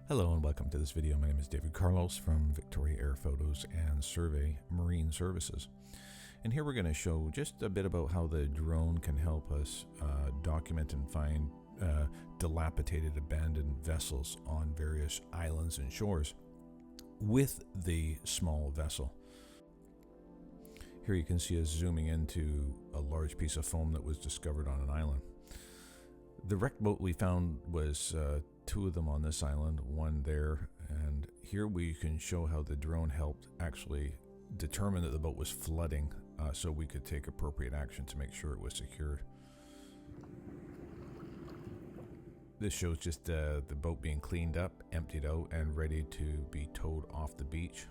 Hello and welcome to this video. My name is David Carlos from Victoria Air Photos and Survey Marine Services. And here we're going to show just a bit about how the drone can help us document and find dilapidated abandoned vessels on various islands and shores with the small vessel. Here you can see us zooming into a large piece of foam that was discovered on an island. The wrecked boat we found was two of them on this island, one there, and here we can show how the drone helped actually determine that the boat was flooding so we could take appropriate action to make sure it was secured. This shows just the boat being cleaned up, emptied out, and ready to be towed off the beach.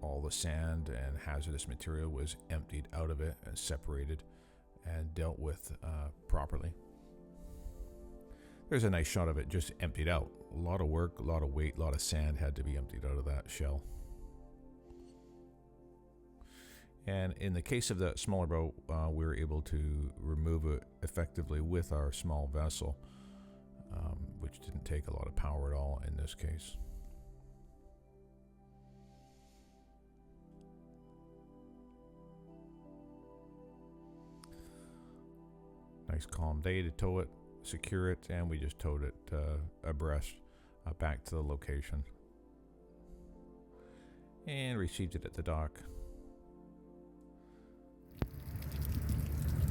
All the sand and hazardous material was emptied out of it and separated and dealt with properly. There's a nice shot of it just emptied out. A lot of work, a lot of weight, a lot of sand had to be emptied out of that shell. And in the case of the smaller boat, we were able to remove it effectively with our small vessel, which didn't take a lot of power at all in this case. Nice calm day to tow it, secure it, and we just towed it abreast back to the location and received it at the dock.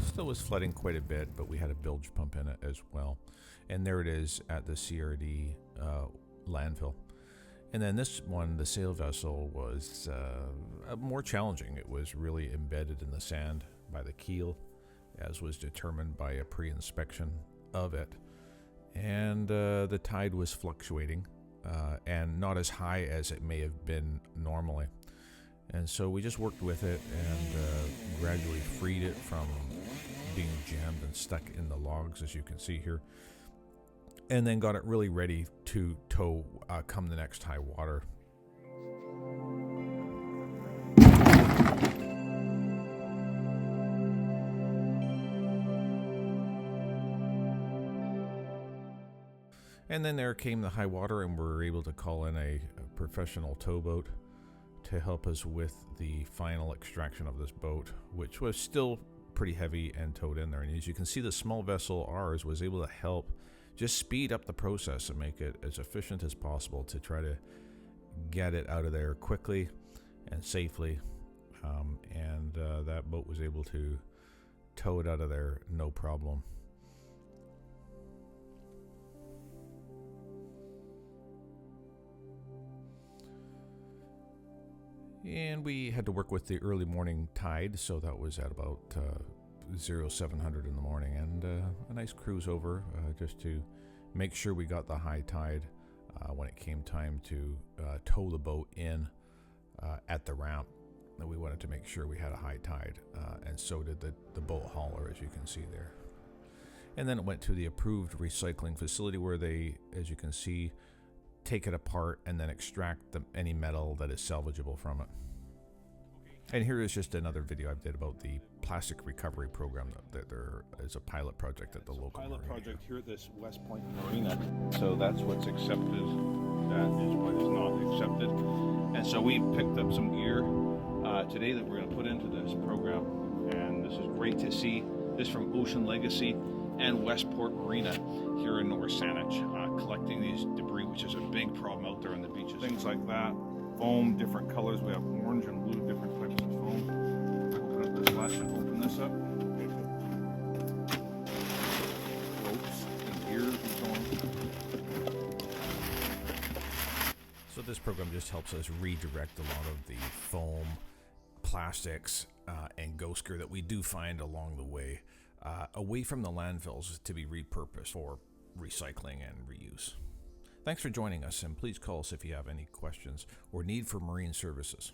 Still was flooding quite a bit, but we had a bilge pump in it as well, and there it is at the CRD landfill. And then this one, the sail vessel, was more challenging. It was really embedded in the sand by the keel, as was determined by a pre-inspection of it, and the tide was fluctuating and not as high as it may have been normally, and so we just worked with it and gradually freed it from being jammed and stuck in the logs, as you can see here, and then got it really ready to tow come the next high water. And then there came the high water, and we were able to call in a professional towboat to help us with the final extraction of this boat, which was still pretty heavy and towed in there. And as you can see, the small vessel, ours, was able to help just speed up the process and make it as efficient as possible to try to get it out of there quickly and safely. And that boat was able to tow it out of there no problem. And we had to work with the early morning tide, so that was at about 0700 in the morning, and a nice cruise over just to make sure we got the high tide when it came time to tow the boat in at the ramp. And we wanted to make sure we had a high tide, and so did the boat hauler, as you can see there. And then it went to the approved recycling facility where they, as you can see, take it apart and then extract any metal that is salvageable from it. And here is just another video I did about the plastic recovery program that there is a pilot project at the local pilot project here at this West Point Marina. So that's what's accepted, that is what is not accepted. And so we picked up some gear today that we're going to put into this program, and this is great to see. This from Ocean Legacy and Westport Marina here in North Saanich, collecting these debris, which is a big problem out there on the beaches. Things like that, foam, different colors. We have orange and blue, different types of foam. Open up this latch and open this up. Ropes and gears and so on. So this program just helps us redirect a lot of the foam, plastics, and ghost gear that we do find along the way away from the landfills to be repurposed for recycling and reuse. Thanks for joining us, and please call us if you have any questions or need for marine services.